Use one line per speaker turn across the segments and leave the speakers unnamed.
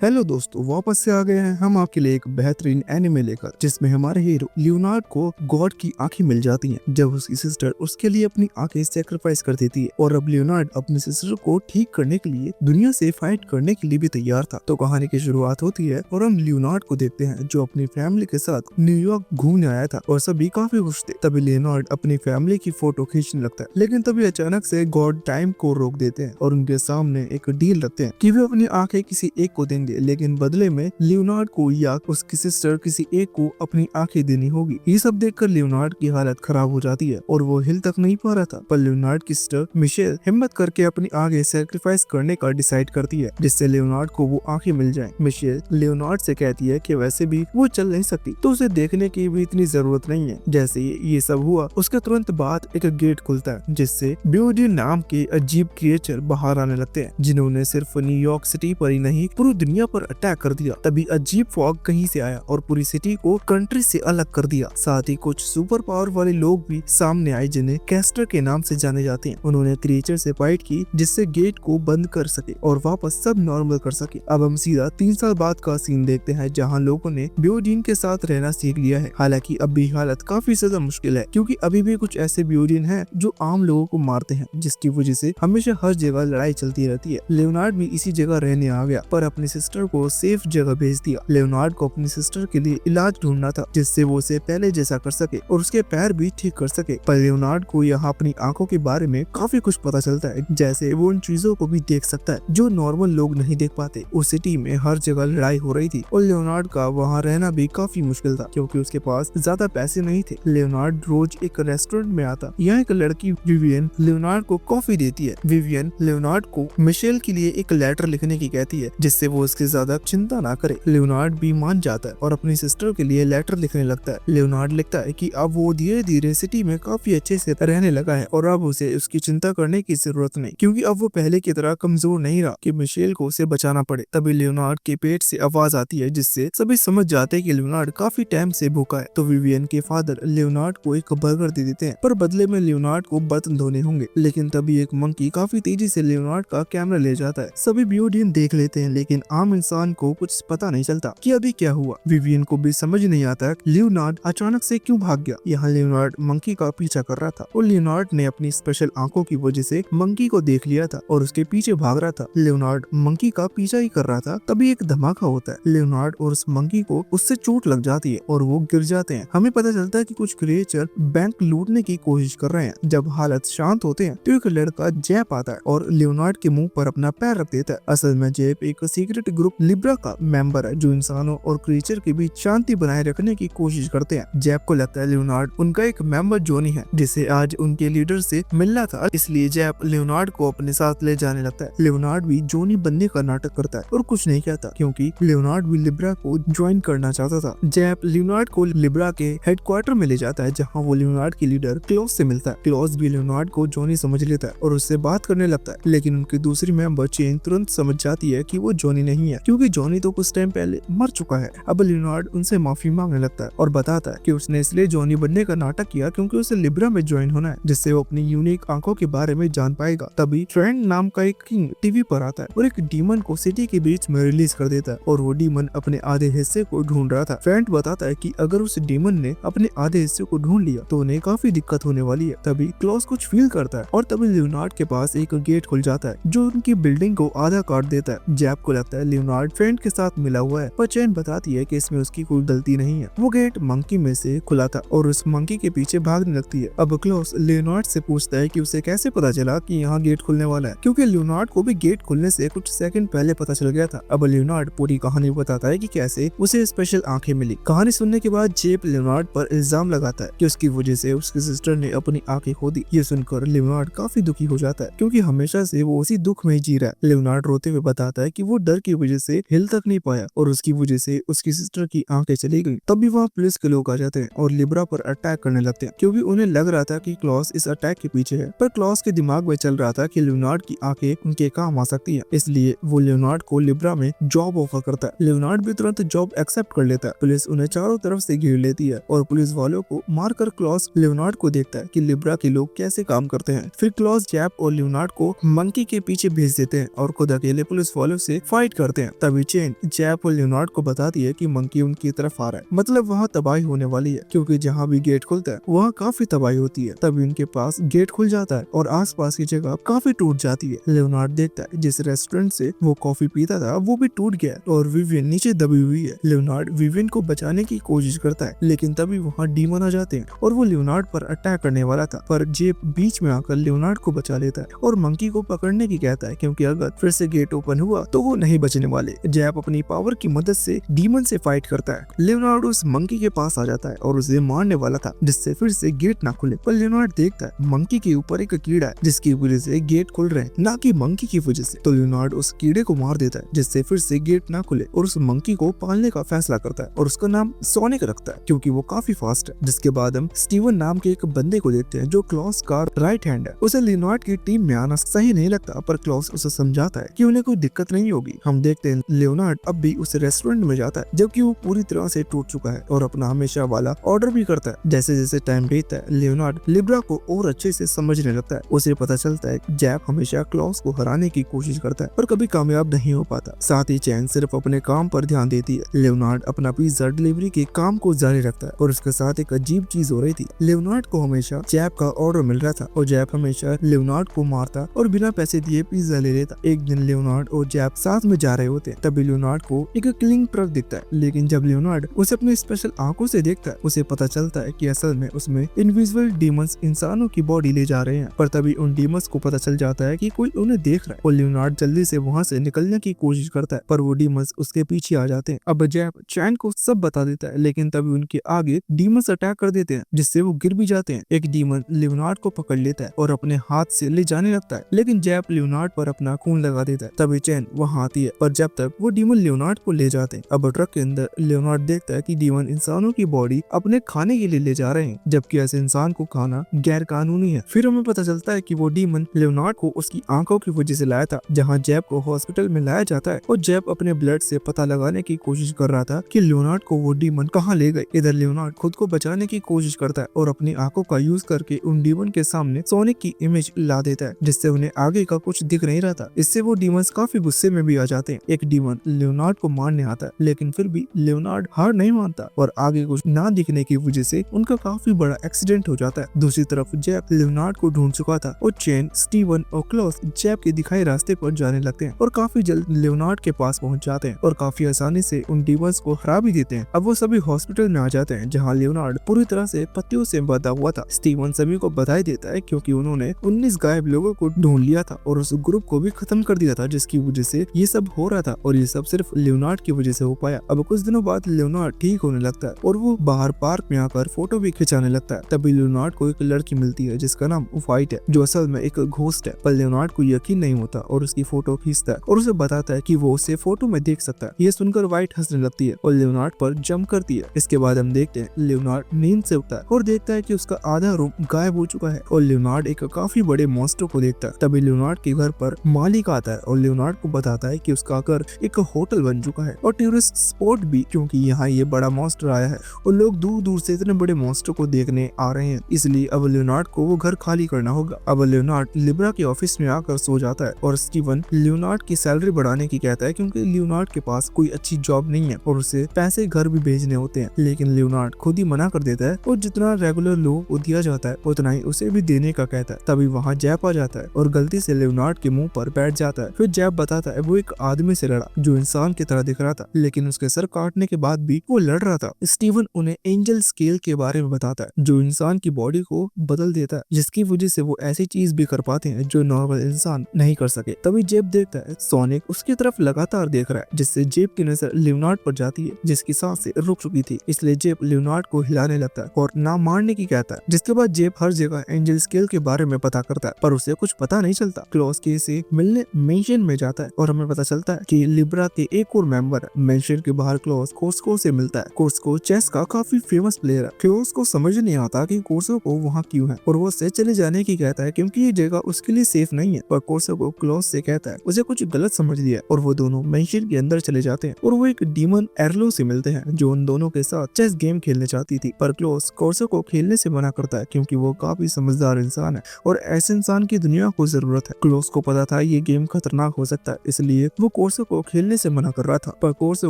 Hello दोस्तों, वापस से आ गए हैं हम आपके लिए एक बेहतरीन एनिमे लेकर, जिसमें हमारे हीरो लियोनार्ड को गॉड की आंखें मिल जाती हैं जब उसकी सिस्टर उसके लिए अपनी आंखें सेक्रीफाइस कर देती है। और अब लियोनार्ड अपनी सिस्टर को ठीक करने के लिए दुनिया से फाइट करने के लिए भी तैयार था। तो कहानी की शुरुआत होती है और हम लियोनार्ड को देखते हैं जो अपनी फैमिली के साथ न्यूयॉर्क घूमने आया था और सभी काफी खुश थे। तभी लियोनार्ड अपनी फैमिली की फोटो खींचने लगता है, लेकिन तभी अचानक से गॉड टाइम को रोक देते हैं और उनके सामने एक डील रखते हैं कि वे अपनी आंखें किसी एक को देंगे, लेकिन बदले में लियोनार्ड को या उसकी सिस्टर किसी एक को अपनी आंखें देनी होगी। ये सब देखकर लियोनार्ड की हालत खराब हो जाती है और वो हिल तक नहीं पा रहा था। पर लियोनार्ड की सिस्टर मिशेल हिम्मत करके अपनी आंखें सैक्रिफाइस करने का डिसाइड करती है, जिससे लियोनार्ड को वो आंखें मिल जाएं। मिशेल लियोनार्ड से कहती है कि वैसे भी वो चल नहीं सकती, तो उसे देखने की भी इतनी जरूरत नहीं है। जैसे ये सब हुआ, उसके तुरंत बाद एक गेट खुलता है, जिससे ब्यूडी नाम के अजीब क्रिएचर बाहर आने लगते हैं, जिन्होंने सिर्फ न्यूयॉर्क सिटी पर ही नहीं पूरी दुनिया पर अटैक कर दिया। तभी अजीब फॉग कहीं से आया और पूरी सिटी को कंट्री से अलग कर दिया। साथ ही कुछ सुपर पावर वाले लोग भी सामने आए, जिन्हें कैस्टर के नाम से जाने जाते हैं। उन्होंने क्रिएचर से फाइट की, जिससे गेट को बंद कर सके और वापस सब नॉर्मल कर सके। अब हम सीधा 3 साल बाद का सीन देखते हैं, जहाँ लोगों ने बियोडीन के साथ रहना सीख लिया है। हालांकि अब भी हालत काफी ज्यादा मुश्किल है, क्योंकि अभी भी कुछ ऐसे बियोडीन हैं जो आम लोगों को मारते हैं, जिसकी वजह से हमेशा हर जगह लड़ाई चलती रहती है। लियोनार्ड भी इसी जगह रहने आ गया, पर अपनी सिस्टर को सेफ जगह भेज दिया। लियोनार्ड को अपनी सिस्टर के लिए इलाज ढूंढना था, जिससे वो उसे पहले जैसा कर सके और उसके पैर भी ठीक कर सके। पर लियोनार्ड को यहाँ अपनी आंखों के बारे में काफी कुछ पता चलता है, जैसे वो उन चीजों को भी देख सकता है जो नॉर्मल लोग नहीं देख पाते। उस सिटी में हर जगह लड़ाई हो रही थी और लियोनार्ड का वहाँ रहना भी काफी मुश्किल था, क्योंकि उसके पास ज्यादा पैसे नहीं थे। लियोनार्ड रोज एक रेस्टोरेंट में आता। यहाँ एक लड़की विवियन लियोनार्ड को कॉफी देती है। विवियन लियोनार्ड को मिशेल के लिए एक लेटर लिखने की कहती है, जिससे वो उसकी ज्यादा चिंता ना करे। लियोनार्ड भी मान जाता है और अपनी सिस्टर के लिए लेटर लिखने लगता है। लियोनार्ड लिखता है कि अब वो धीरे धीरे सिटी में काफी अच्छे से रहने लगा है और अब उसे उसकी चिंता करने की जरूरत नहीं, क्योंकि अब वो पहले की तरह कमजोर नहीं रहा कि मिशेल को उसे बचाना पड़े। तभी लियोनार्ड के पेट से आवाज आती है, जिससे सभी समझ जाते हैं कि लियोनार्ड काफी टाइम से भूखा है। तो विवियन के फादर लियोनार्ड को एक बर्गर दे देते हैं, पर बदले में लियोनार्ड को बर्तन धोने होंगे। लेकिन तभी एक मंकी काफी तेजी से लियोनार्ड का कैमरा ले जाता है। सभी बियोडीन देख लेते हैं, लेकिन आम इंसान को कुछ पता नहीं चलता कि अभी क्या हुआ। विवियन को भी समझ नहीं आता लियोनार्ड अचानक से क्यों भाग गया। यहाँ लियोनार्ड मंकी का पीछा कर रहा था और लियोनार्ड ने अपनी स्पेशल आंखों की वजह से मंकी को देख लिया था और उसके पीछे भाग रहा था। लियोनार्ड मंकी का पीछा ही कर रहा था, तभी एक धमाका होता है। लियोनार्ड और उस मंकी को उससे चोट लग जाती है और वो गिर जाते हैं। हमें पता चलता है कि कुछ क्रिएचर बैंक लूटने की कोशिश कर रहे हैं। जब हालत शांत होते हैं तो एक लड़का जैप आता है और लियोनार्ड के मुंह पर अपना पैर रख देता है। असल में जैप एक सीक्रेट ग्रुप लिब्रा का मेंबर है, जो इंसानों और क्रिएचर के बीच शांति बनाए रखने की कोशिश करते हैं। जैप को लगता है लियोनार्ड उनका एक मेंबर जॉनी है, जिसे आज उनके लीडर से मिलना था, इसलिए जैप लियोनार्ड को अपने साथ ले जाने लगता है। लियोनार्ड भी जॉनी बनने का नाटक करता है और कुछ नहीं कहता, क्योंकि लियोनार्ड भी लिब्रा को ज्वाइन करना चाहता था। जैप लियोनार्ड को लिब्रा के हेडक्वार्टर में ले जाता है, जहाँ वो लियोनार्ड के लीडर क्लॉस से मिलता है। क्लॉस भी लियोनार्ड को जॉनी समझ लेता है और उससे बात करने लगता है, लेकिन उनकी दूसरी मेंबर चेन तुरंत समझ जाती है कि वो जॉनी नहीं है, क्योंकि जॉनी तो कुछ टाइम पहले मर चुका है। अब लियोनार्ड उनसे माफी मांगने लगता है और बताता है कि उसने इसलिए जॉनी बनने का नाटक किया क्योंकि उसे लिब्रा में ज्वाइन होना है, जिससे वो अपनी यूनिक आंखों के बारे में जान पाएगा। तभी ट्रेंड नाम का एक किंग टीवी पर आता है और एक डीमन को सिटी के बीच में रिलीज कर देता है और वो डीमन अपने आधे हिस्से को ढूंढ रहा था। फ्रेंड बताता है कि अगर उस डीमन ने अपने आधे हिस्से को ढूंढ लिया तो उन्हें काफी दिक्कत होने वाली है। तभी क्लॉस कुछ फील करता है और तभी लियोनार्ड के पास एक गेट खुल जाता है, जो उनकी बिल्डिंग को आधा काट देता है। जैप को लगता है लियोनार्ड फ्रेंड के साथ मिला हुआ है, पर चैन बताती है कि इसमें उसकी कोई गलती नहीं है। वो गेट मंकी में से खुला था और उस मंकी के पीछे भागने लगती है। अब क्लॉस लियोनार्ड से पूछता है कि उसे कैसे पता चला कि यहाँ गेट खुलने वाला है, क्योंकि लियोनार्ड को भी गेट खुलने से कुछ सेकंड पहले पता चल गया था। अब लियोनार्ड पूरी कहानी बताता है कि कैसे उसे स्पेशल आंखें मिली। कहानी सुनने के बाद जेप लियोनार्ड पर इल्जाम लगाता है कि उसकी वजह से उसकी सिस्टर ने अपनी आंखें खो दी। ये सुनकर लियोनार्ड काफी दुखी हो जाता है, क्योंकि हमेशा से वो उसी दुख में ही जी रहा है। लियोनार्ड रोते हुए बताता है कि वो डर की वजह से हिल तक नहीं पाया और उसकी वजह से उसकी सिस्टर की आंखें चली गई। तभी वहाँ पुलिस के लोग आ जाते हैं और लिब्रा पर अटैक करने लगते हैं, क्योंकि उन्हें लग रहा था कि क्लॉस इस अटैक के पीछे है। पर क्लॉस के दिमाग में चल रहा था कि लियोनार्ड की आंखें उनके काम आ सकती है, इसलिए वो लियोनार्ड को लिब्रा में जॉब ऑफर करता है। लियोनार्ड भी तुरंत जॉब एक्सेप्ट कर लेता है। पुलिस उन्हें चारों तरफ से घेर लेती है और पुलिस वालों को मारकर क्लॉस लियोनार्ड को देखता है कि लिब्रा के लोग कैसे काम करते हैं। फिर क्लॉस जैप और लियोनार्ड को मंकी के पीछे भेज देते हैं और खुद अकेले पुलिस वालों से फाइट कर करते हैं। तभी चेन जैप और लियोनार्ड को बताती है कि मंकी उनकी तरफ आ रहा है, मतलब वहाँ तबाही होने वाली है, क्योंकि जहाँ भी गेट खुलता है वहाँ काफी तबाही होती है। तभी उनके पास गेट खुल जाता है और आसपास की जगह काफी टूट जाती है। लियोनार्ड देखता है जिस रेस्टोरेंट से वो कॉफी पीता था वो भी टूट गया और विवियन नीचे दबी हुई है। लियोनार्ड विवियन को बचाने की कोशिश करता है, लेकिन तभी वहाँ डीमन आ जाते हैं और वो लियोनार्ड पर अटैक करने वाला था, पर जेप बीच में आकर लियोनार्ड को बचा लेता है और मंकी को पकड़ने की कहता है, क्योंकि अगर फिर से गेट ओपन हुआ तो वो नहीं बचने वाले। जैप अपनी पावर की मदद से डीमन से फाइट करता है। लियोनार्ड उस मंकी के पास आ जाता है और उसे मारने वाला था, जिससे फिर से गेट ना खुले, पर लियोनार्ड देखता है मंकी के ऊपर एक कीड़ा है जिसकी वजह से गेट खुल रहे हैं, ना कि मंकी की वजह से। तो लियोनार्ड उस कीड़े को मार देता है, जिससे फिर से गेट ना खुले, और उस मंकी को पालने का फैसला करता है और उसका नाम सोनिक रखता है, क्योंकि वो काफी फास्ट है। जिसके बाद हम स्टीवन नाम के एक बंदे को देखते हैं जो क्लॉस का राइट हैंड है। उसे लियोनार्ड की टीम में आना सही नहीं लगता, पर क्लॉस उसे समझाता है कि उन्हें कोई दिक्कत नहीं होगी। हम देखते हैं लियोनार्ड अब भी उस रेस्टोरेंट में जाता है, जबकि वो पूरी तरह से टूट चुका है, और अपना हमेशा वाला ऑर्डर भी करता है। जैसे जैसे टाइम बीतता है लियोनार्ड लिब्रा को और अच्छे से समझने लगता है। उसे पता चलता है कि जैप हमेशा क्लॉस को हराने की कोशिश करता है, पर कभी कामयाब नहीं हो पाता। साथ ही चैन सिर्फ अपने काम पर ध्यान देती है। लियोनार्ड अपना पिज्जा डिलीवरी के काम को जारी रखता है, और उसके साथ एक अजीब चीज हो रही थी। लियोनार्ड को हमेशा जैप का ऑर्डर मिल रहा था और जैप हमेशा लियोनार्ड को मारता और बिना पैसे दिए पिज्जा ले लेता। एक दिन लियोनार्ड और जैप साथ में जा रहे होते हैं, तभी लियोनार्ड को एक क्लिंग ट्रक दिखता है, लेकिन जब लियोनार्ड उसे अपनी स्पेशल आंखों से देखता है उसे पता चलता है कि असल में उसमें इनविजिबल डीमंस इंसानों की बॉडी ले जा रहे हैं। पर तभी उन डीमंस को पता चल जाता है कि कोई उन्हें देख रहा है, और लियोनार्ड जल्दी से वहां से निकलने की कोशिश करता है, पर वो डीमंस उसके पीछे आ जाते हैं। अब जैप चैन को सब बता देता है, लेकिन तभी उनके आगे डीमंस अटैक कर देते हैं, जिससे वो गिर भी जाते हैं। एक डीमन लियोनार्ड को पकड़ लेता है और अपने हाथ से ले जाने लगता है, लेकिन जैप लियोनार्ड पर अपना खून लगा देता है। तभी चैन वहां आती है, पर जब तक वो डीमन लियोनार्ड को ले जाते हैं। अब ट्रक के अंदर लियोनार्ड देखता है कि डीमन इंसानों की बॉडी अपने खाने के लिए ले जा रहे हैं, जबकि ऐसे इंसान को खाना गैर कानूनी है। फिर हमें पता चलता है कि वो डीमन लियोनार्ड को उसकी आंखों की वजह से लाया था, जहाँ जैप को हॉस्पिटल में लाया जाता है, और जैप अपने ब्लड से पता लगाने की कोशिश कर रहा था कि लियोनार्ड को वो डीमन कहाँ ले गए। इधर लियोनार्ड खुद को बचाने की कोशिश करता है और अपनी आंखों का यूज करके उन डीमन के सामने सोनिक की इमेज ला देता है, जिससे उन्हें आगे का कुछ दिख नहीं रहा था। इससे वो डीमंस काफी गुस्से में भी आ जाते हैं। एक डीमन लियोनार्ड को मारने आता है, लेकिन फिर भी लियोनार्ड हार नहीं मानता और आगे कुछ ना दिखने की वजह से उनका काफी बड़ा एक्सीडेंट हो जाता है। दूसरी तरफ जैप लियोनार्ड को ढूंढ चुका था और चैन, स्टीवन और क्लॉस जैप के दिखाए रास्ते पर जाने लगते हैं और काफी जल्द लियोनार्ड के पास पहुंच जाते हैं और काफी आसानी से उन डीमंस को हरा भी देते हैं। अब वो सभी हॉस्पिटल में आ जाते हैं, जहाँ लियोनार्ड पूरी तरह से पत्तियों से बंधा हुआ था। स्टीवन सभी को बधाई देता है, क्योंकि उन्होंने 19 गायब लोगों को ढूंढ लिया था और उस ग्रुप को भी खत्म कर दिया था, जिसकी वजह से ये सब हो रहा था, और ये सब सिर्फ लियोनार्ड की वजह से हो पाया। अब कुछ दिनों बाद लियोनार्ड ठीक होने लगता है और वो बाहर पार्क में आकर फोटो भी खिंचाने लगता है। तभी लियोनार्ड को एक लड़की मिलती है जिसका नाम व्हाइट है, जो असल में एक घोस्ट है। पर लियोनार्ड को यकीन नहीं होता और उसकी फोटो खींचता है और उसे बताता है कि वो उसे फोटो में देख सकता है। ये सुनकर व्हाइट हंसने लगती है और लियोनार्ड पर जंप करती है। इसके बाद हम देखते हैं लियोनार्ड नींद से उठता है और देखता है कि उसका आधा रूम गायब हो चुका है, और लियोनार्ड एक काफी बड़े मॉन्स्टर को देखता है। तभी लियोनार्ड के घर पर मालिक आता है और लियोनार्ड को बताता है कि उसका घर एक होटल बन चुका है और टूरिस्ट स्पॉट भी, क्योंकि यहाँ ये बड़ा मॉन्स्टर आया है और लोग दूर दूर से इतने बड़े मॉन्स्टर को देखने आ रहे हैं, इसलिए अब लियोनार्ड को वो घर खाली करना होगा। अब लियोनार्ड लिब्रा के ऑफिस में आकर सो जाता है और स्टीवन लियोनार्ड की सैलरी बढ़ाने की कहता है, क्योंकि लियोनार्ड के पास कोई अच्छी जॉब नहीं है और उसे पैसे घर भी भेजने होते हैं। लेकिन लियोनार्ड खुद ही मना कर देता है और जितना रेगुलर लोगों को दिया जाता है उतना ही उसे भी देने का कहता है। तभी वहाँ जैप आ जाता है और गलती से लियोनार्ड के मुंह पर बैठ जाता है। फिर जैप बताता है वो एक आदमी से लड़ा जो इंसान की तरह दिख रहा था, लेकिन उसके सर काटने के बाद भी वो लड़ रहा था। स्टीवन उन्हें एंजल स्केल के बारे में बताता है, जो इंसान की बॉडी को बदल देता है, जिसकी वजह से वो ऐसी चीज भी कर पाते हैं जो नॉर्मल इंसान नहीं कर सके। तभी जेब देखता है सोनिक उसकी तरफ लगातार देख रहा है, जिससे जेब की नजर लियोनार्ड पर जाती है, जिसकी सांसें रुक चुकी थी। इसलिए जेब लियोनार्ड को हिलाने लगता है और ना मारने की कहता है। जिसके बाद जेब हर जगह एंजल स्केल के बारे में पता करता है, पर उसे कुछ पता नहीं चलता। क्लॉस के से मिलने मेंशन में जाता है और हमें पता चलता है कि लिब्रा के एक और मेंबर है। मेंशन के बाहर क्लॉस कोर्स्को से मिलता है। कोर्स्को चेस का काफी फेमस प्लेयर है। क्लॉस को समझ नहीं आता कि कोर्स्को को वहाँ क्यों है और वो उससे चले जाने की कहता है, क्योंकि ये जगह उसके लिए सेफ नहीं है। पर कोर्स्को क्लॉस से कहता है उसे कुछ गलत समझ लिया और वो दोनों मेंशन के अंदर चले जाते हैं और वो एक डीमन एर्लो से मिलते हैं, जो उन दोनों के साथ चेस गेम खेलने चाहती थी। पर क्लॉस कोर्स्को को खेलने से मना करता है, क्योंकि वो काफी समझदार इंसान है और ऐसे इंसान की दुनिया को जरूरत है। क्लॉस को पता था ये गेम खतरनाक हो सकता है, इसलिए वो कोर्सो को खेलने से मना कर रहा था, पर कोर्सो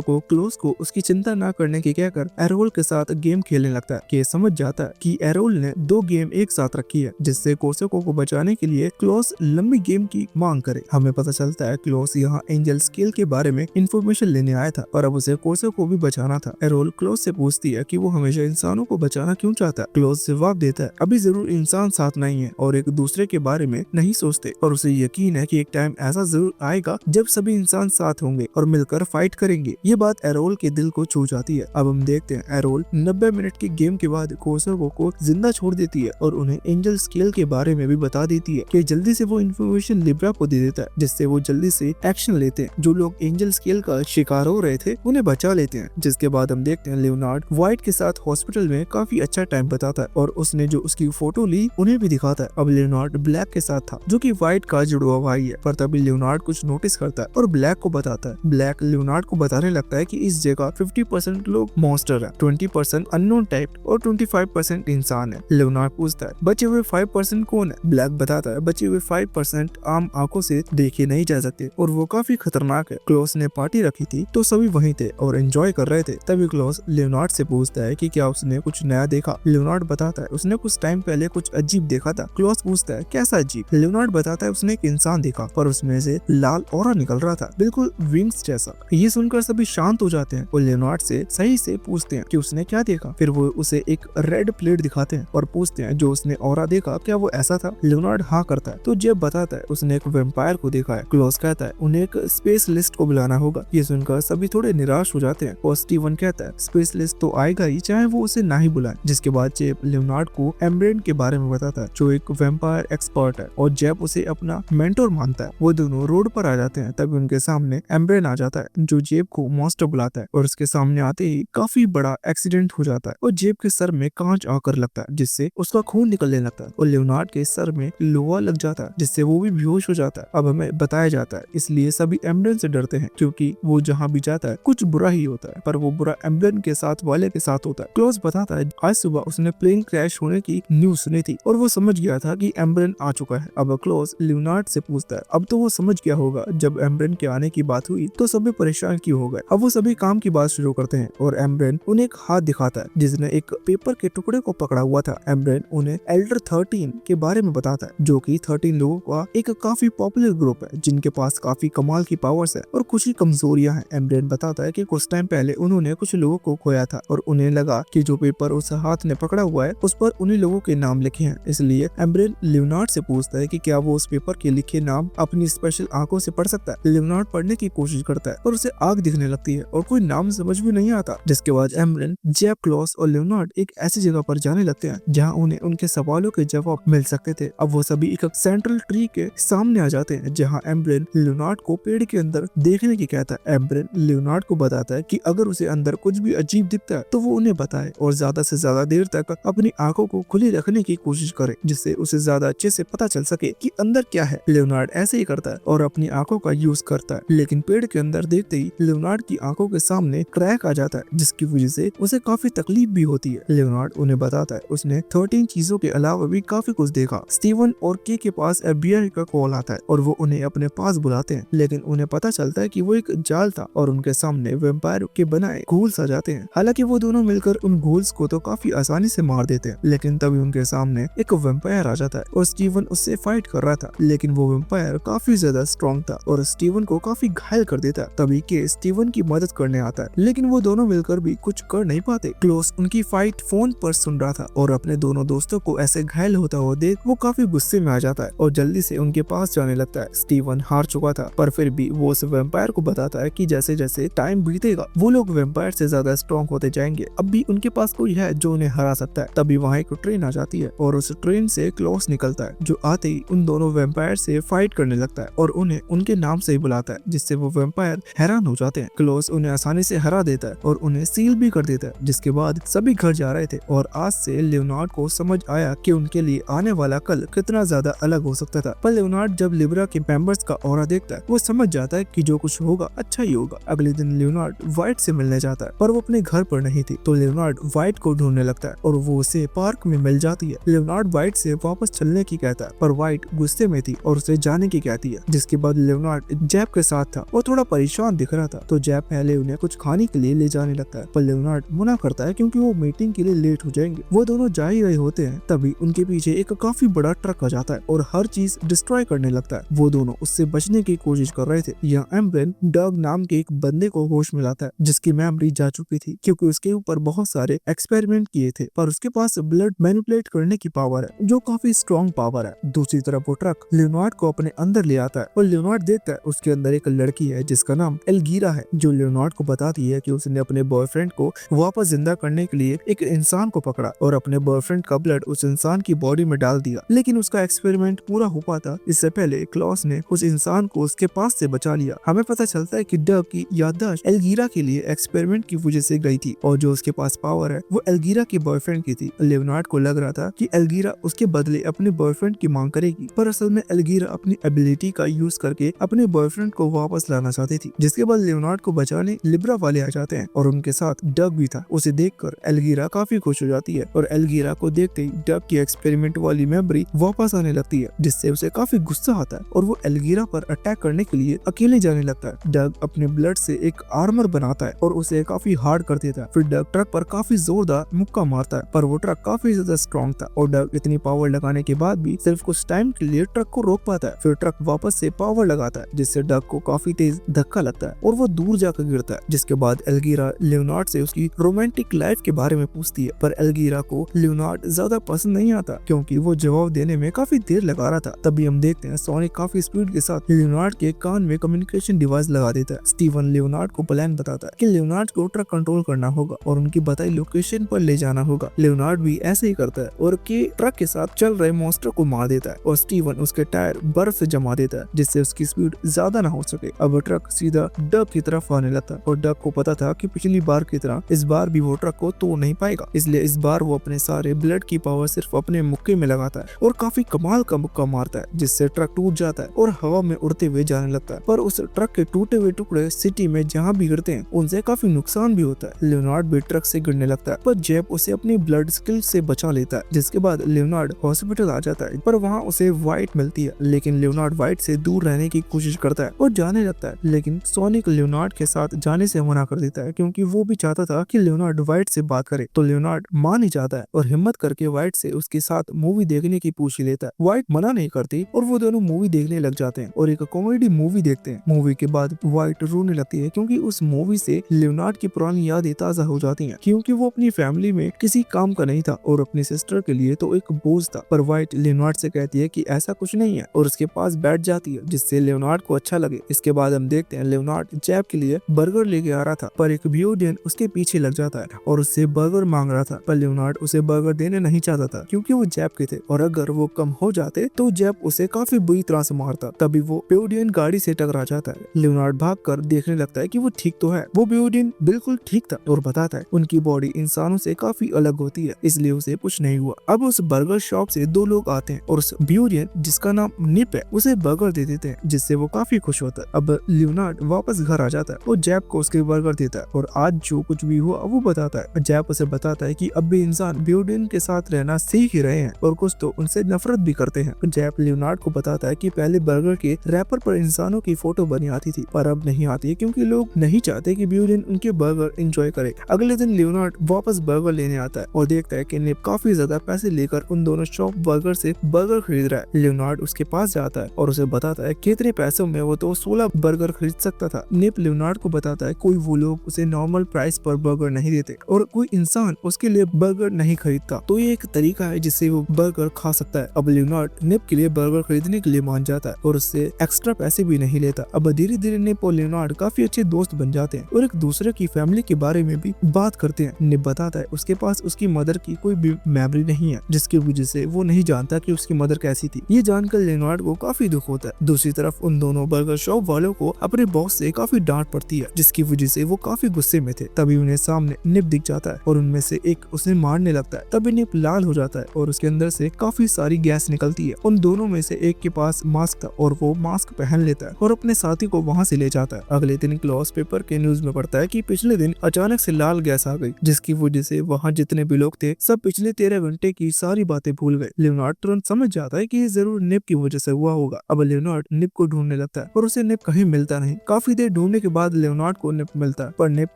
को क्लोज को उसकी चिंता न करने की कहकर एरोल के साथ गेम खेलने लगता है। के समझ जाता है कि एरोल ने 2 गेम एक साथ रखी है, जिससे कोर्सो को बचाने के लिए क्लोज लंबी गेम की मांग करे। हमें पता चलता है क्लोज यहाँ एंजल स्केल के बारे में इंफॉर्मेशन लेने आया था और अब उसे कोर्सो को भी बचाना था। एरोल क्लोज से पूछती है कि वो हमेशा इंसानों को बचाना क्यों चाहता है। क्लोज जवाब देता है अभी जरूर इंसान साथ नहीं है और एक दूसरे के बारे में नहीं सोचते, और उसे यकीन है कि एक टाइम ऐसा जरूर आएगा जब सभी इंसान साथ होंगे और मिलकर फाइट करेंगे। ये बात एरोल के दिल को छू जाती है। अब हम देखते हैं एरोल 90 मिनट की गेम के बाद कोर्सो को जिंदा छोड़ देती है और उन्हें एंजल स्केल के बारे में भी बता देती है कि जल्दी से वो इन्फॉर्मेशन लिब्रा को दे देता है, जिससे वो जल्दी से एक्शन लेते हैं। जो लोग एंजल स्केल का शिकार हो रहे थे उन्हें बचा लेते हैं। जिसके बाद हम देखते हैं लियोनार्ड व्हाइट के साथ हॉस्पिटल में काफी अच्छा टाइम बताता है और उसने जो उसकी फोटो ली उन्हें भी दिखाता है। अब लियोनार्ड ब्लैक के साथ था जो कि व्हाइट का जुड़वा भाई है, पर तभी लियोनार्ड कुछ नोटिस करता है और ब्लैक को बताता है। ब्लैक लियोनार्ड को बताने लगता है कि इस जगह 50% लोग मॉन्स्टर है, 20% अननोन टाइप और 25% इंसान है। लियोनार्ड पूछता है बचे हुए 5% कौन है। ब्लैक बताता है बचे हुए 5% आम आंखों से देखे नहीं जा सकते और वो काफी खतरनाक है। क्लोज ने पार्टी रखी थी तो सभी वहीं थे और एंजॉय कर रहे थे। तभी क्लोज लियोनार्ड से पूछता है कि क्या उसने कुछ नया देखा। लियोनार्ड बताता है उसने कुछ टाइम पहले कुछ अजीब देखा था। क्लोज पूछता है कैसा अजीब। लियोनार्ड बताता है उसने एक इंसान देखा पर उसमें से लाल ऑरा निकल रहा था, बिल्कुल विंग्स जैसा। ये सुनकर सभी शांत हो जाते हैं और लियोनार्ड से सही से पूछते हैं कि उसने क्या देखा। फिर वो उसे एक रेड प्लेट दिखाते हैं और पूछते हैं जो उसने ऑरा देखा क्या वो ऐसा था। लियोनार्ड हाँ करता है तो जेब बताता है उसने एक वैम्पायर को देखा है। क्लोज कहता है उन्हें एक स्पेशलिस्ट को बुलाना होगा। ये सुनकर सभी थोड़े निराश हो जाते हैं और स्टीवन कहता है स्पेशलिस्ट तो आएगा ही चाहे वो उसे ना ही बुलाए। जिसके बाद जेब लियोनार्ड को एम्ब्रेन के बारे में बताता है जो एक वैम्पायर एक्सपर्ट है और जेब उसे अपना मेंटोर मानता है। वो दोनों रोड पर आ जाते हैं तभी उनके सामने एम्ब्रेन आ जाता है जो जेब को मॉन्स्टर बुलाता है और उसके सामने आते ही काफी बड़ा एक्सीडेंट हो जाता है और जेब के सर में कांच आकर लगता है जिससे उसका खून निकलने लगता है और लियोनार्ड के सर में लोहा लग जाता है जिससे वो भी बेहोश हो जाता है। अब हमें बताया जाता है इसलिए सभी एम्ब्रेन से डरते हैं क्योंकि वो जहाँ भी जाता है कुछ बुरा ही होता है, पर वो बुरा एम्ब्रेन के साथ वाले के साथ होता है। क्लोज बताता है आज सुबह उसने प्लेन क्रैश होने की न्यूज सुनी थी और वो समझ गया था कि एम्ब्रेन आ चुका है। अब क्लोज लियोनार्ड से पूछता है अब तो वो समझ गया होगा जब एम्ब्रेन के आने की बात हुई तो सभी परेशान क्यों हो गए। अब वो सभी काम की बात शुरू करते हैं और एम्ब्रेन उन्हें एक हाथ दिखाता है जिसने एक पेपर के टुकड़े को पकड़ा हुआ था। एम्ब्रेन उन्हें एल्डर 13 के बारे में बताता है जो कि 13 लोगों का एक काफी पॉपुलर ग्रुप है जिनके पास काफी कमाल की पावर्स है और कुछ ही कमजोरियां हैं। एम्ब्रेन बताता है कि कुछ टाइम पहले उन्होंने कुछ लोगों को खोया था और उन्हें लगा कि जो पेपर उस हाथ ने पकड़ा हुआ है उस पर उन्हीं लोगों के नाम लिखे हैं। इसलिए एम्ब्रेन लियोनार्ड से पूछता है कि क्या वो उस पेपर के लिखे नाम अपनी स्पेशल आंखों से पढ़ सकता है। लियोनार्ड पढ़ने की कोशिश करता है और उसे आग दिखने लगती है और कोई नाम समझ भी नहीं आता। जिसके बाद एम्ब्रेन, जेब, क्लोज और लियोनार्ड एक ऐसी जगह पर जाने लगते हैं जहाँ उन्हें उनके सवालों के जवाब मिल सकते थे। अब वो सभी एक सेंट्रल ट्री के सामने आ जाते हैं जहाँ एम्ब्रेन लियोनार्ड को पेड़ के अंदर देखने की कहता है। एम्ब्रेन लियोनार्ड को बताता है कि अगर उसे अंदर कुछ भी अजीब दिखता है तो वो उन्हें बताए और ज्यादा से ज्यादा देर तक अपनी आंखों को खुली रखने की कोशिश करे जिससे उसे ज्यादा अच्छे से पता चल सके कि अंदर क्या है। लियोनार्ड ऐसे ही करता है और अपनी आंखों का यूज करता है, लेकिन पेड़ के अंदर देखते ही लियोनार्ड की आंखों के सामने क्रैक आ जाता है जिसकी वजह से उसे काफी तकलीफ भी होती है। लियोनार्ड उन्हें बताता है उसने 13 चीजों के अलावा भी काफी कुछ देखा। स्टीवन और के पास FBI का कॉल आता है और वो उन्हें अपने पास बुलाते हैं, लेकिन उन्हें पता चलता है कि वो एक जाल था और उनके सामने वैम्पायर के बनाए घूल्स आ जाते हैं। हालांकि वो दोनों मिलकर उन घूल्स को तो काफी आसानी से मार देते हैं, लेकिन तभी उनके सामने एक वैम्पायर आ जाता है और स्टीवन उससे फाइट कर रहा था, लेकिन वो वैम्पायर काफी ज्यादा स्ट्रॉन्ग था और स्टीवन को काफी घायल कर देता है। तभी के स्टीवन की मदद करने आता है, लेकिन वो दोनों मिलकर भी कुछ कर नहीं पाते। क्लोज उनकी फाइट फोन पर सुन रहा था और अपने दोनों दोस्तों को ऐसे घायल होता हुआ देख वो काफी गुस्से में आ जाता है और जल्दी से उनके पास जाने लगता है। स्टीवन हार चुका था, पर फिर भी वो उस वैम्पायर को बताता है कि जैसे जैसे टाइम बीतेगा वो लोग वैम्पायर से ज्यादा स्ट्रॉन्ग होते जाएंगे, अब भी उनके पास कोई है जो उन्हें हरा सकता है। तभी वहाँ एक ट्रेन आ जाती है और उस ट्रेन से क्लोज निकलता है जो आते ही उन दोनों वैम्पायर से फाइट करने लगता है और उन्हें उनके नाम से ही बुलाता है, जिससे वो वैम्पायर हैरान हो जाते हैं। क्लोज उन्हें आसानी से हरा देता है और उन्हें सील भी कर देता है। जिसके बाद सभी घर जा रहे थे और आज से लियोनार्ड को समझ आया कि उनके लिए आने वाला कल कितना ज्यादा अलग हो सकता था। पर लियोनार्ड जब लिब्रा के मेंबर्स का ऑरा देखता है वो समझ जाता है कि जो कुछ होगा अच्छा ही होगा। अगले दिन लियोनार्ड व्हाइट से मिलने जाता है, पर वो अपने घर पर नहीं थी, तो लियोनार्ड व्हाइट को ढूंढने लगता है और वो उसे पार्क में मिल जाती है। लियोनार्ड व्हाइट से वापस चलने की कहता है, पर व्हाइट गुस्से में थी और उसे जाने की कहती है। जिसके बाद लियोनार्ड जेब के के साथ था और थोड़ा परेशान दिख रहा था। तो जैब पहले उन्हें कुछ खाने के लिए ले जाने लगता है, पर लियोनार्ड मना करता है क्योंकि वो मीटिंग के लिए लेट हो जाएंगे। वो दोनों जा ही रहे होते हैं, तभी उनके पीछे एक काफी बड़ा ट्रक आ जाता है और हर चीज डिस्ट्रॉय करने लगता है। वो दोनों उससे बचने की कोशिश कर रहे थे। यह एम्ब्रेन डग नाम के एक बंदे को होश में लाता है जिसकी मेमोरी जा चुकी थी क्योंकि उसके ऊपर बहुत सारे एक्सपेरिमेंट किए थे, पर उसके पास ब्लड मैनिपुलेट करने की पावर है जो काफी स्ट्रॉन्ग पावर है। दूसरी तरफ वो ट्रक लियोनार्ड को अपने अंदर ले आता है और लियोनार्ड देखता है उसके अंदर एक लड़की है जिसका नाम एल्गीरा है, जो लियोनार्ड को बताती है कि उसने अपने बॉयफ्रेंड को वापस जिंदा करने के लिए एक इंसान को पकड़ा और अपने बॉयफ्रेंड का ब्लड उस इंसान की बॉडी में डाल दिया, लेकिन उसका एक्सपेरिमेंट पूरा हो पाता इससे पहले क्लॉस ने उस इंसान को उसके पास से बचा लिया। हमें पता चलता है कि डग की याददाश्त एल्गीरा के लिए एक्सपेरिमेंट की वजह से गई थी और जो उसके पास पावर है वो एल्गीरा के बॉयफ्रेंड की थी। लियोनार्ड को लग रहा था कि एल्गीरा उसके बदले अपने बॉयफ्रेंड की मांग करेगी, पर असल में एल्गीरा अपनी एबिलिटी का यूज करके अपने बॉयफ्रेंड को वापस लाना चाहती थी। जिसके बाद लियोनार्ड को बचाने लिब्रा वाले आ जाते हैं और उनके साथ डग भी था। उसे देखकर एल्गीरा काफी खुश हो जाती है और एल्गीरा को देखते ही डग की एक्सपेरिमेंट वाली मेमोरी वापस आने लगती है, जिससे उसे काफी गुस्सा आता है और वो एल्गीरा पर अटैक करने के लिए अकेले जाने लगता है। डग अपने ब्लड से एक आर्मर बनाता है और उसे काफी हार्ड कर देता है। फिर डग ट्रक पर काफी जोरदार मुक्का मारता है, पर वो ट्रक काफी ज्यादा स्ट्रॉन्ग था और डग इतनी पावर लगाने के बाद भी सिर्फ कुछ टाइम के लिए ट्रक को रोक पाता है। फिर ट्रक वापस से पावर लगाता है जिससे डग को काफी तेज धक्का लगता है और वो दूर जाकर गिरता है। जिसके बाद एल्गीरा लियोनार्ड से उसकी रोमांटिक लाइफ के बारे में पूछती है, पर एल्गीरा को लियोनार्ड ज्यादा पसंद नहीं आता क्योंकि वो जवाब देने में काफी देर लगा रहा था। तभी हम देखते हैं सोनिक काफी स्पीड के साथ लियोनार्ड के कान में कम्युनिकेशन डिवाइस लगा देता है। स्टीवन लियोनार्ड को प्लान बताता है कि लियोनार्ड को ट्रक कंट्रोल करना होगा और उनकी बताई लोकेशन पर ले जाना होगा। लियोनार्ड भी ऐसे ही करता है और ट्रक के साथ चल रहे मॉन्स्टर को मार देता है और स्टीवन उसके टायर बर्फ से जमा देता है जिससे उसकी स्पीड ज्यादा ना हो सके। अब ट्रक सीधा डग की तरफ आने लगता है और डग को पता था कि पिछली बार की तरह इस बार भी वो ट्रक को तोड़ नहीं पाएगा, इसलिए इस बार वो अपने सारे ब्लड की पावर सिर्फ अपने मुक्के में लगाता है और काफी कमाल का मुक्का मारता है जिससे ट्रक टूट जाता है और हवा में उड़ते हुए जाने लगता है। पर उस ट्रक के टूटे हुए टुकड़े सिटी में जहाँ भी गिरते हैं उनसे काफी नुकसान भी होता है। लियोनार्ड भी ट्रक से गिरने लगता है, पर जेब उसे अपनी ब्लड स्किल से बचा लेता है। जिसके बाद लियोनार्ड हॉस्पिटल आ जाता है, पर वहाँ उसे वाइट मिलती है, लेकिन लियोनार्ड वाइट से दूर रहने की कोशिश करता है और जाने लगता है, लेकिन सोनिक लियोनार्ड के साथ जाने से मना कर देता है क्योंकि वो भी चाहता था कि लियोनार्ड वाइट से बात करे। तो लियोनार्ड मान नहीं जाता है और हिम्मत करके वाइट से उसके साथ मूवी देखने की पूछ लेता है। वाइट मना नहीं करती और वो दोनों मूवी देखने लग जाते हैं और एक कॉमेडी मूवी देखते हैं। मूवी के बाद वाइट रोने लगती है क्योंकि उस मूवी से लियोनार्ड की पुरानी यादें ताजा हो जाती हैं क्योंकि वो अपनी फैमिली में किसी काम का नहीं था और अपनी सिस्टर के लिए तो एक बोझ था। पर वाइट लियोनार्ड से कहती है कि ऐसा कुछ नहीं है और उसके पास बैठ जाती है जिससे लियोनार्ड को अच्छा लगे। इसके बाद हम देखते हैं लियोनार्ड जैब के लिए बर्गर लेके आ रहा था, पर एक बियोडियन उसके पीछे लग जाता है और उससे बर्गर मांग रहा था, पर लियोनार्ड उसे बर्गर देने नहीं चाहता था क्योंकि वो जैब के थे और अगर वो कम हो जाते तो जैब उसे काफी बुरी तरह से मारता। तभी वो बियोडियन गाड़ी से टकरा जाता है। लियोनार्ड भागकर देखने लगता है कि वो ठीक तो है। वो बियोडियन बिल्कुल ठीक था और बताता है उनकी बॉडी इंसानों से काफी अलग होती है, इसलिए उसे कुछ नहीं हुआ। अब उस बर्गर शॉप से दो लोग आते हैं और उस बियोडियन जिसका नाम निप है उसे बर्गर दे देते हैं जिससे वो काफी खुश होता है। अब लियोनार्ड वापस घर आ जाता है और जैब को उसके बर्गर देता है और आज जो कुछ भी हुआ वो बताता है। जैब उसे बताता है कि अब भी इंसान बियोडियन के साथ रहना सीख ही रहे हैं और कुछ तो उनसे नफरत भी करते हैं। जैब लियोनार्ड को बताता है कि पहले बर्गर के रैपर पर इंसानों की फोटो बनी आती थी, पर अब नहीं आती क्योंकि लोग नहीं चाहते कि बियोडियन उनके बर्गर एंजॉय करे। अगले दिन लियोनार्ड वापस बर्गर लेने आता है और देखता है कि निप काफी ज्यादा पैसे लेकर उन दोनों शॉप बर्गर से बर्गर खरीद रहा है। लियोनार्ड उसके पास जाता है और उसे बताता है कि इतने पैसों में वो तो 16 बर्गर खरीद सकता था। निप लियोनार्ड को बताता है कोई वो लोग उसे नॉर्मल प्राइस पर बर्गर नहीं देते और कोई इंसान उसके लिए बर्गर नहीं खरीदता, तो ये एक तरीका है जिससे वो बर्गर खा सकता है। अब लियोनार्ड निप के लिए बर्गर खरीदने के लिए मान जाता है और उससे एक्स्ट्रा पैसे भी नहीं लेता। अब धीरे धीरे निप और लियोनार्ड काफी अच्छे दोस्त बन जाते हैं और एक दूसरे की फैमिली के बारे में भी बात करते हैं। निप बताता है उसके पास उसकी मदर की कोई भी मेमोरी नहीं है जिसकी वजह से वो नहीं जानता कि उसकी मदर कैसी थी। ये जानकर लियोनार्ड को काफी दुख होता है। दूसरी तरफ उन दोनों बर्गर शॉप वालों को अपने बॉस से काफी डांट पड़ती है जिसकी वजह से वो काफी गुस्से में थे। तभी उन्हें सामने निप दिख जाता है और उनमें से एक उसे मारने लगता है। तभी निप लाल हो जाता है और उसके अंदर से काफी सारी गैस निकलती है। उन दोनों में से एक के पास मास्क था और वो मास्क पहन लेता है और अपने साथी को वहाँ से ले जाता है। अगले दिन क्लॉस पेपर के न्यूज में पढ़ता है कि पिछले दिन अचानक से लाल गैस आ गई जिसकी वजह से वहाँ जितने भी लोग थे सब पिछले 13 घंटे की सारी बातें भूल गए। लियोनार्ड तुरंत समझ जाता है कि ये जरूर निप की वजह से हुआ होगा। अब लियोनार्ड निप को ढूंढने लगता है पर उसे निप कहीं मिलता नहीं। काफी देर ढूंढने के बाद लियोनार्ड को निप मिलता है, पर निप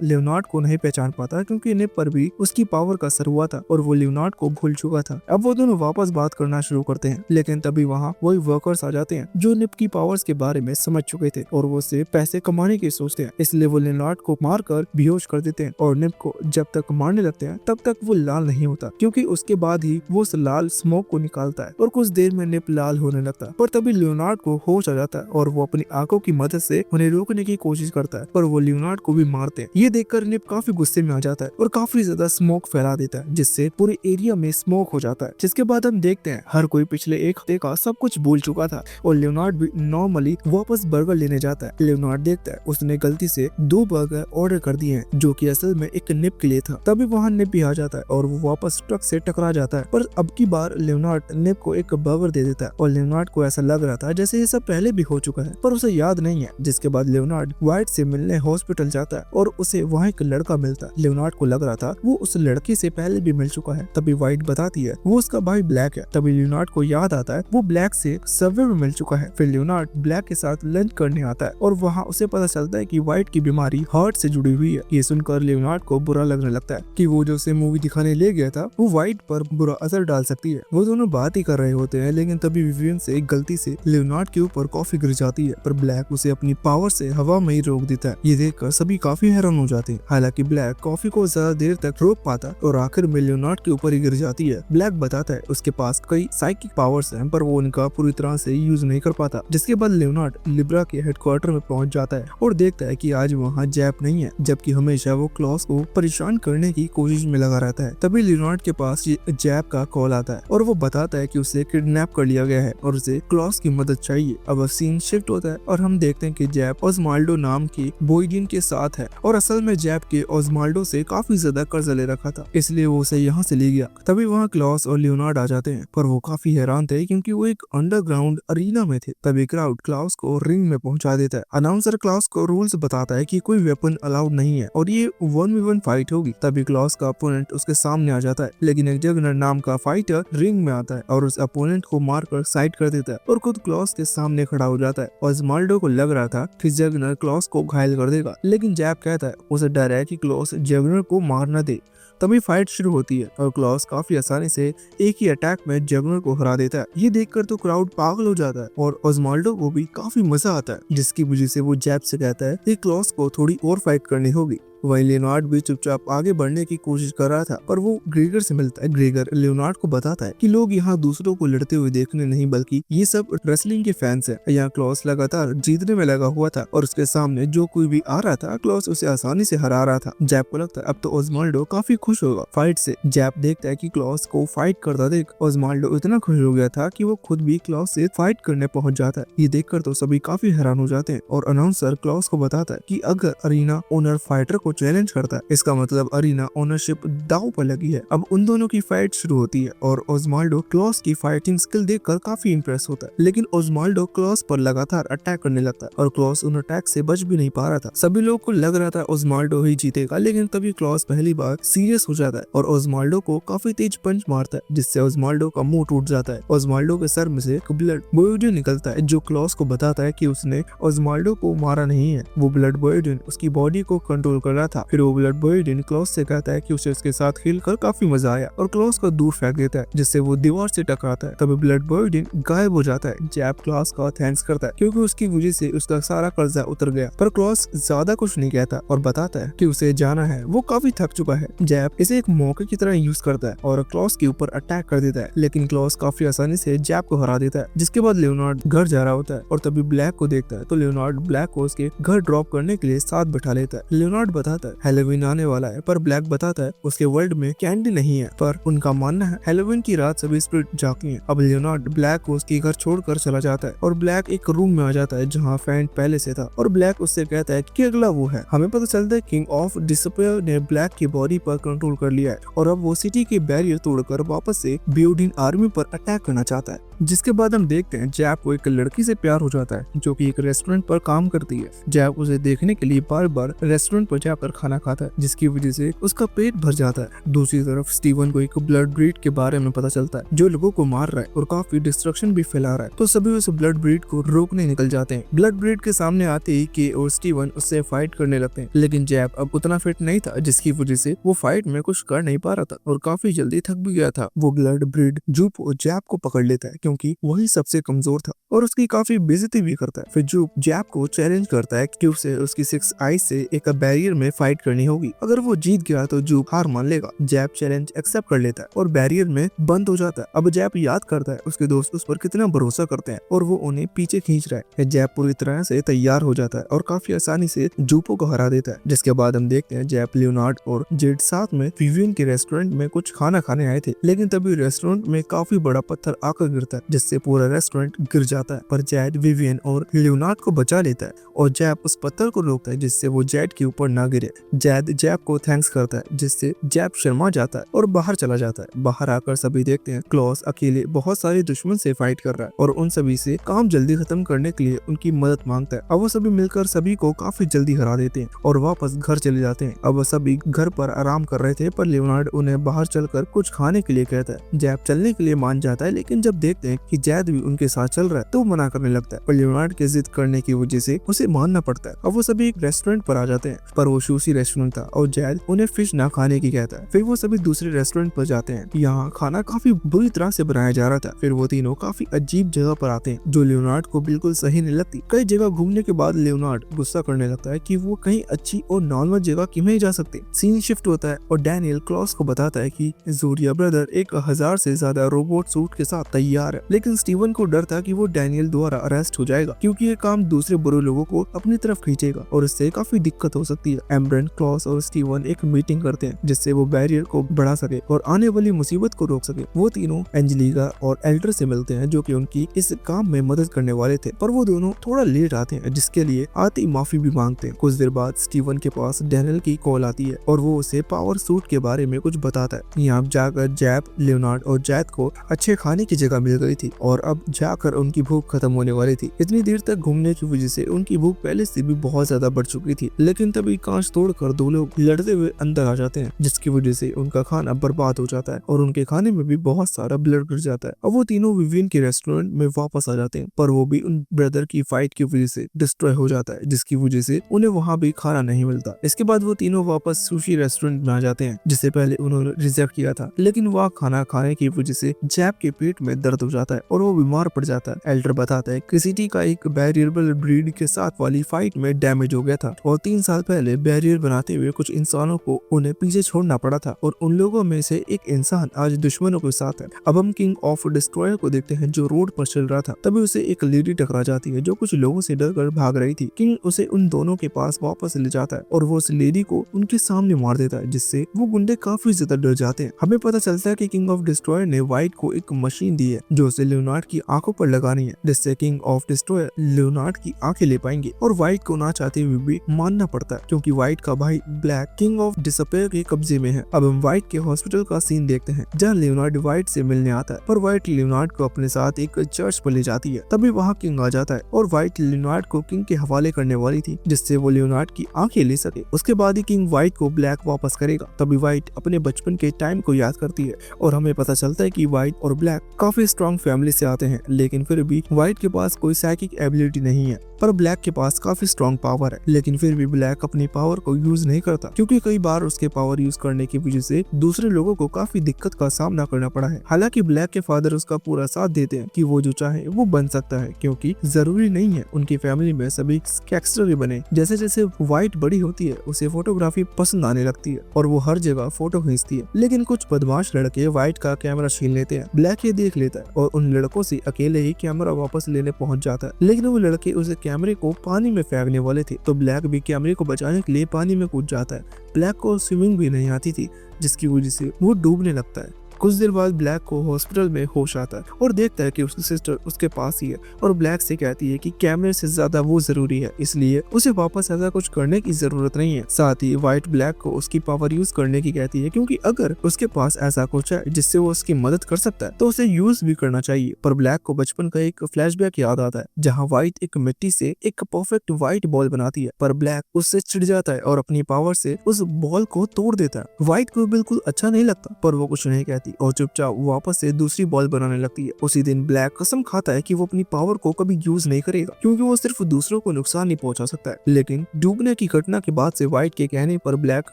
लियोनार्ड को नहीं पहचान पाता क्योंकि निप पर भी उसकी पावर का असर हुआ था और वो लियोनार्ड को भूल चुका था। अब वो दोनों वापस बात करना शुरू करते हैं, लेकिन तभी वहाँ वही वर्कर्स आ जाते हैं जो निप की पावर्स के बारे में समझ चुके थे और वो उससे पैसे कमाने की सोचते हैं, इसलिए वो लियोनार्ड को मारकर बेहोश कर देते हैं और निप को जब तक मारने लगते हैं तब तक वो लाल नहीं होता, क्योंकि उसके बाद ही वो उस लाल स्मोक को निकालता है और कुछ देर में निप लाल होने लगता है। पर तभी लियोनार्ड को होश आ जाता है और वो अपनी आंखों की मदद से उन्हें रोकने की कोशिश करता है, पर वो लियोनार्ड को भी मारते हैं। ये देखकर निप काफी गुस्से में आ जाता है और काफी ज्यादा स्मोक फैला देता है, जिससे पूरे एरिया में स्मोक हो जाता है। जिसके बाद हम देखते हैं हर कोई पिछले एक हफ्ते का सब कुछ भूल चुका था और लियोनार्ड भी नॉर्मली वापस बर्गर लेने जाता है। लियोनार्ड देखता है उसने गलती से 2 बर्गर ऑर्डर कर दिए हैं जो कि असल में एक निप के लिए था। तभी वहाँ निप भी आ जाता है और वो वापस ट्रक से टकरा जाता है, पर अब की बार लियोनार्ड निप को एक बर्गर दे देता है और लियोनार्ड को ऐसा लग रहा था जैसे ये सब पहले भी हो चुका है, पर उसे याद नहीं है। जिसके बाद लियोनार्ड वाइट से मिलने हॉस्पिटल जाता है और उसे वहाँ एक लड़का मिलता है। लियोनार्ड को लग रहा था वो उस लड़के से पहले भी मिल चुका है। तभी वाइट बताती है वो उसका भाई ब्लैक है। तभी लियोनार्ड को याद आता है वो ब्लैक से सबवे में मिल चुका है। फिर लियोनार्ड ब्लैक के साथ लंच करने आता है और वहाँ उसे पता चलता है कि वाइट की बीमारी हार्ट से जुड़ी हुई है। ये सुनकर लियोनार्ड को बुरा लगने लगता है कि वो जो उसे मूवी दिखाने ले गया था वो वाइट पर बुरा असर डाल सकती है। वो दोनों बात ही कर रहे होते हैं, लेकिन तभी विवियन से एक गलती से लियोनार्ड के ऊपर कॉफी गिर जाती है, पर ब्लैक उसे अपनी पावर से हवा में ही रोक देता है। ये देखकर सभी काफी हैरान हो जाते हैं। हालांकि ब्लैक कॉफी को ज्यादा देर तक रोक पाता और आखिर में लियोनार्ड के ऊपर ही गिर जाती है। ब्लैक बताता है उसके पास कई साइकिक पावर्स हैं, पर वो उनका पूरी तरह से यूज नहीं कर पाता। जिसके बाद लियोनार्ड लिब्रा के हेडक्वार्टर में पहुंच जाता है और देखता है कि आज वहाँ जैप नहीं है, जबकि हमेशा वो क्लॉस को परेशान करने की कोशिश में लगा रहता है। तभी लियोनार्ड के पास जैप का कॉल आता है और वो बताता है कि उसे किडनैप कर लिया गया है और उसे क्लॉस की मदद चाहिए। अब सीन शिफ्ट होता है और हम देखते हैं कि जैप ओस्माल्डो नाम की बोइडिन के साथ है और असल में जैप के ओस्माल्डो से काफी ज्यादा कर्जा ले रखा था, इसलिए वो उसे यहाँ से ले गया। तभी वहाँ क्लॉस और लियोनार्ड आ जाते हैं, पर वो काफी हैरान थे क्योंकि वो एक अंडरग्राउंड अरीना में थे। तभी क्राउड क्लॉस को रिंग में पहुंचा देता है। अनाउंसर क्लॉस को रूल्स बताता है कि कोई वेपन अलाउड नहीं है और ये 1v1 फाइट होगी। तभी क्लॉस का अपोनेंट उसके सामने आ जाता है, लेकिन एक जगनर नाम का फाइटर रिंग में आता है और उस अपोनेंट को मारकर साइड कर देता है और खुद क्लॉस के सामने खड़ा हो जाता है। ओस्माल्डो को लग रहा था कि जगनर क्लॉस को घायल कर देगा, लेकिन जैप कहता है उसे डर है कि क्लॉस जगनर को मार न दे। तभी फाइट शुरू होती है और क्लॉस काफी आसानी से एक ही अटैक में जगनर को हरा देता है। ये देखकर तो क्राउड पागल हो जाता है और ओस्माल्डो को भी काफी मजा आता है, जिसकी वजह से वो जैप से कहता है कि क्लॉस को थोड़ी और फाइट करनी होगी। वहीं लियोनार्ड भी चुपचाप आगे बढ़ने की कोशिश कर रहा था, पर वो ग्रेगर से मिलता है। ग्रेगर लियोनार्ड को बताता है कि लोग यहाँ दूसरों को लड़ते हुए देखने नहीं, बल्कि ये सब रेसलिंग के फैंस हैं। यहाँ क्लॉस लगातार जीतने में लगा हुआ था और उसके सामने जो कोई भी आ रहा था क्लॉस उसे आसानी से हरा रहा था। जैप को लगता है अब तो ओस्माल्डो काफी खुश होगा फाइट से। जैप देखता है कि क्लॉस को फाइट करता देख ओस्माल्डो इतना खुश हो गया था कि वो खुद भी क्लॉस से फाइट करने पहुंच जाता है। ये देखकर तो सभी काफी हैरान हो जाते हैं और अनाउंसर क्लॉस को बताता है कि अगर अरीना ओनर फाइटर को चैलेंज करता है, इसका मतलब अरीना ओनरशिप दांव पर लगी है। अब उन दोनों की फाइट शुरू होती है और ओस्माल्डो क्लॉस की फाइटिंग स्किल देखकर काफी इंप्रेस होता है, लेकिन ओस्माल्डो क्लॉस पर लगातार अटैक करने लगता है और क्लॉस उन अटैक से बच भी नहीं पा रहा था। सभी लोग को लग रहा था ओस्माल्डो ही जीतेगा, लेकिन तभी क्लॉस पहली बार सीरियस हो जाता है और ओस्माल्डो को काफी तेज पंच मारता है, जिससे ओस्माल्डो का मुंह टूट जाता है। ओस्माल्डो के सर में से ब्लड बोयोडिन निकलता है, जो क्लॉस को बताता है कि उसने ओस्माल्डो को मारा नहीं है। वो ब्लड बोयोडिन उसकी बॉडी को कंट्रोल कर रहा था। फिर वो ब्लड बोयोडिन क्लॉस से कहता है कि उसे उसके साथ खेलकर काफी मजा आया और क्लॉस को दूर फेंक देता है, जिससे वो दीवार से टकराता है। तभी ब्लड बोयोडिन गायब हो जाता है। जैप क्लॉस का थैंक्स करता है क्योंकि उसकी वजह से उसका सारा कर्जा उतर गया, पर क्लॉस ज्यादा कुछ नहीं कहता और बताता है कि उसे जाना है, वो काफी थक चुका है। जैप इसे एक मौके की तरह यूज करता है और क्लॉस के ऊपर अटैक कर देता है, लेकिन क्लॉस काफी आसानी से जैप को हरा देता है। जिसके बाद लियोनार्ड घर जा रहा होता है और तभी ब्लैक को देखता है, तो लियोनार्ड ब्लैक को उसके घर ड्रॉप करने के लिए साथ बैठा लेता है। लियोनार्ड बताता है हैलोवीन आने वाला है, पर ब्लैक बताता है उसके वर्ल्ड में कैंडी नहीं है, पर उनका मानना है हैलोवीन की रात सभी स्पिरिट जागती हैं। अब लियोनार्ड ब्लैक को उसके घर छोड़कर चला जाता है और ब्लैक एक रूम में आ जाता है जहाँ फैंट पहले से था और ब्लैक उससे कहता है कि अगला वो है। हमें पता चलता है किंग ऑफ डिसपेयर ने ब्लैक की बॉडी पर कंट्रोल कर लिया है और अब वो सिटी के बैरियर तोड़कर वापस से बियोडिन आर्मी पर अटैक करना चाहता है। जिसके बाद हम देखते हैं जैप को एक लड़की से प्यार हो जाता है जो कि एक रेस्टोरेंट पर काम करती है। जैप उसे देखने के लिए बार बार रेस्टोरेंट पर जाकर खाना खाता है जिसकी वजह से उसका पेट भर जाता है। दूसरी तरफ स्टीवन को एक ब्लड ब्रीड के बारे में पता चलता है जो लोगों को मार रहा है और काफी डिस्ट्रक्शन भी फैला रहा है, तो सभी उस ब्लड ब्रीड को रोकने निकल जाते हैं। ब्लड ब्रीड के सामने आते ही के और स्टीवन उससे फाइट करने लगते हैं, लेकिन जैप अब उतना फिट नहीं था जिसकी वजह से वो फाइट में कुछ कर नहीं पा रहा था और काफी जल्दी थक भी गया था। वो ब्लड ब्रीड जूप और जैप को पकड़ लेता है क्योंकि वही सबसे कमजोर था और उसकी काफी बेइज्जती भी करता है। फिर जूप जैप को चैलेंज करता है कि उसे उसकी 6 आईज से एक बैरियर में फाइट करनी होगी। अगर वो जीत गया तो जूप हार मान लेगा। जैप चैलेंज एक्सेप्ट कर लेता है और बैरियर में बंद हो जाता है। अब जैप याद करता है उसके दोस्त उस पर कितना भरोसा करते हैं और वो उन्हें पीछे खींच रहा है। जैप पूरी तरह से तैयार हो जाता है और काफी आसानी से जूपो को हरा देता है। जिसके बाद हम देखते हैं जैप, लियोनार्ड और जेड साथ में विवियन के रेस्टोरेंट में कुछ खाना खाने आए थे, लेकिन तभी रेस्टोरेंट में काफी बड़ा पत्थर आकर गिरता है जिससे पूरा रेस्टोरेंट गिर जाता है। पर जैड विवियन और लियोनार्ड को बचा लेता है और जैप उस पत्थर को रोकता है जिससे वो जैड के ऊपर ना गिरे। जैद जैप को थैंक्स करता है जिससे जैप शर्मा जाता है और बाहर चला जाता है। बाहर आकर सभी देखते हैं क्लॉस अकेले बहुत सारे दुश्मन से फाइट कर रहा है और उन सभी से काम जल्दी खत्म करने के लिए उनकी मदद मांगता है। अब वो सभी मिलकर सभी को काफी जल्दी हरा देते हैं और वापस घर चले जाते हैं। अब वो सभी घर पर आराम कर रहे थे पर लियोनार्ड उन्हें बाहर चलकर कुछ खाने के लिए कहता है। जैप चलने के लिए मान जाता है, लेकिन जब देखते हैं कि जैद भी उनके साथ चल रहा है तो मना करने लगता है, पर लियोनार्ड के जिद करने की वजह से उसे मानना पड़ता है। अब वो सभी एक रेस्टोरेंट पर आ जाते हैं पर वो सुशी रेस्टोरेंट था और जैद उन्हें फिश ना खाने की कहता है। फिर वो सभी दूसरे रेस्टोरेंट पर जाते हैं। यहाँ खाना काफी बुरी तरह से बनाया जा रहा था। फिर वो तीनों काफी अजीब जगह पर आते हैं जो लियोनार्ड को बिल्कुल सही नहीं लगती। कई जगह घूमने के बाद लियोनार्ड गुस्सा करने लगता है कि वो कहीं अच्छी और नॉर्मल जगह क्यों नहीं जा सकते। सीन शिफ्ट होता है और डैनियल क्लॉस को बताता है कि जोरिया ब्रदर 1000 से ज्यादा रोबोट सूट के साथ तैयार है, लेकिन स्टीवन को डर था कि वो डैनियल द्वारा अरेस्ट हो जाएगा क्योंकि ये काम दूसरे बुरे लोगों को अपनी तरफ खींचेगा और इससे काफी दिक्कत हो सकती है। एम्ब्रेंट, क्लॉस और स्टीवन एक मीटिंग करते हैं जिससे वो बैरियर को बढ़ा सके और आने वाली मुसीबत को रोक सके। वो तीनों एंजेलिका और एल्डर से मिलते हैं जो कि उनकी इस काम में मदद करने वाले थे, पर वो दोनों थोड़ा लेट आते हैं जिसके लिए आते ही माफी भी मांगते हैं। कुछ देर बाद स्टीवन के पास डैनियल की कॉल आती है और वो उसे पावर सूट के बारे में कुछ बताता है। यहाँ जाकर जैप, लियोनार्ड और जैद को अच्छे खाने की जगह मिल गई थी और अब जाकर उनकी भूख खत्म होने वाली थी। इतनी देर तक घूमने की वजह से उनकी भूख पहले से भी बहुत ज्यादा बढ़ चुकी थी, लेकिन तभी कांच तोड़कर दो लोग लड़ते हुए अंदर आ जाते हैं जिसकी वजह से उनका खाना बर्बाद हो जाता है और उनके खाने में भी बहुत सारा ब्लड गिर जाता है। अब वो तीनों विवियन के रेस्टोरेंट में वापस आ जाते हैं, पर वो भी उन ब्रदर की फाइट की वजह से डिस्ट्रॉय हो जाता है जिसकी वजह से उन्हें वहाँ भी खाना नहीं मिलता। इसके बाद वो तीनों वापस सुशी रेस्टोरेंट में आ जाते हैं जिससे पहले उन्होंने रिजेक्ट किया था, लेकिन वहाँ खाना खाने की वजह से जैप के पेट में दर्द हो जाता है और वो बीमार पड़ जाता है। एल्डर बताता है कि सिटी का एक बैरियरबल ब्रीड के साथ वाली फाइट में डैमेज हो गया था और 3 साल पहले बैरियर बनाते हुए कुछ इंसानों को उन्हें पीछे छोड़ना पड़ा था और उन लोगों में से एक इंसान आज दुश्मनों के साथ है। अब हम किंग ऑफ डिस्ट्रॉयर को देखते हैं जो रोड पर चल रहा था। तभी उसे एक लेडी टकरा जाती है जो कुछ लोगों से डरकर भाग रही थी। किंग उसे उन दोनों के पास वापस ले जाता है और वो उस लेडी को उनके सामने मार देता है जिससे वो गुंडे काफी ज्यादा डर जाते हैं। हमें पता चलता है कि किंग ऑफ डिस्ट्रॉयर ने वाइट को एक मशीन दी है जो उसे लियोनार्ड की आंखों पर लगानी है जिससे किंग ऑफ डिस्ट्रॉयर लियोनार्ड की आंखें ले पाएंगे और वाइट को ना चाहते हुए भी मानना पड़ता है क्योंकि वाइट का भाई ब्लैक किंग ऑफ डिसअपियर के कब्जे में है। अब हम वाइट के हॉस्पिटल का सीन देखते हैं जहाँ लियोनार्ड वाइट से मिलने आता है, पर वाइट लियोनार्ड को अपने साथ एक चर्च पर ले जाती है। तभी वहाँ किंग आ जाता है और वाइट लियोनार्ड को किंग के हवाले करने वाली थी जिससे वो लियोनार्ड की आंखें ले सके। उसके बाद ही किंग वाइट को ब्लैक वापस करेगा। तभी वाइट अपने बचपन के टाइम को याद करती है और हमें पता चलता है कि वाइट और ब्लैक काफी स्ट्रॉन्ग फैमिली से आते हैं, लेकिन फिर भी वाइट के पास कोई साइकिक एबिलिटी नहीं है, पर ब्लैक के पास काफी स्ट्रॉन्ग पावर है। लेकिन फिर भी ब्लैक अपनी पावर को यूज नहीं करता क्योंकि कई बार उसके पावर यूज करने की वजह से दूसरे लोगों को काफी दिक्कत का सामना करना पड़ा है। हालांकि ब्लैक के फादर उसका पूरा साथ देते हैं कि वो जो चाहे वो बन सकता है क्योंकि जरूरी नहीं है उनकी फैमिली में सभी गैंगस्टर बने। जैसे जैसे व्हाइट बड़ी होती है उसे फोटोग्राफी पसंद आने लगती है और वो हर जगह फोटो खींचती है, लेकिन कुछ बदमाश लड़के व्हाइट का कैमरा छीन लेते हैं। ब्लैक ये देख लेता है और उन लड़कों से अकेले ही कैमरा वापस लेने पहुंच जाता है, लेकिन वो लड़के उस कैमरे को पानी में फेंकने वाले थे तो ब्लैक भी कैमरे को बचाने के लिए पानी में कूद जाता है। ब्लैक को स्विमिंग भी नहीं आती थी जिसकी वजह से वो डूबने लगता है। कुछ देर बाद ब्लैक को हॉस्पिटल में होश आता है और देखता है कि उसकी सिस्टर उसके पास ही है और ब्लैक से कहती है कि कैमरे से ज्यादा वो जरूरी है, इसलिए उसे वापस ऐसा कुछ करने की जरूरत नहीं है। साथ ही व्हाइट ब्लैक को उसकी पावर यूज करने की कहती है, क्योंकि अगर उसके पास ऐसा कुछ है जिससे वो उसकी मदद कर सकता है तो उसे यूज भी करना चाहिए। पर ब्लैक को बचपन का एक फ्लैशबैक याद आता है जहाँ व्हाइट एक मिट्टी से एक परफेक्ट व्हाइट बॉल बनाती है, पर ब्लैक उससे चिढ़ जाता है और अपनी पावर से उस बॉल को तोड़ देता है। व्हाइट को बिल्कुल अच्छा नहीं लगता, पर वो कुछ नहीं कहती और चुपचाप वापस से दूसरी बॉल बनाने लगती है। उसी दिन ब्लैक कसम खाता है कि वो अपनी पावर को कभी यूज नहीं करेगा, क्योंकि वो सिर्फ दूसरों को नुकसान नहीं पहुंचा सकता है। लेकिन डूबने की घटना के बाद से व्हाइट के कहने पर ब्लैक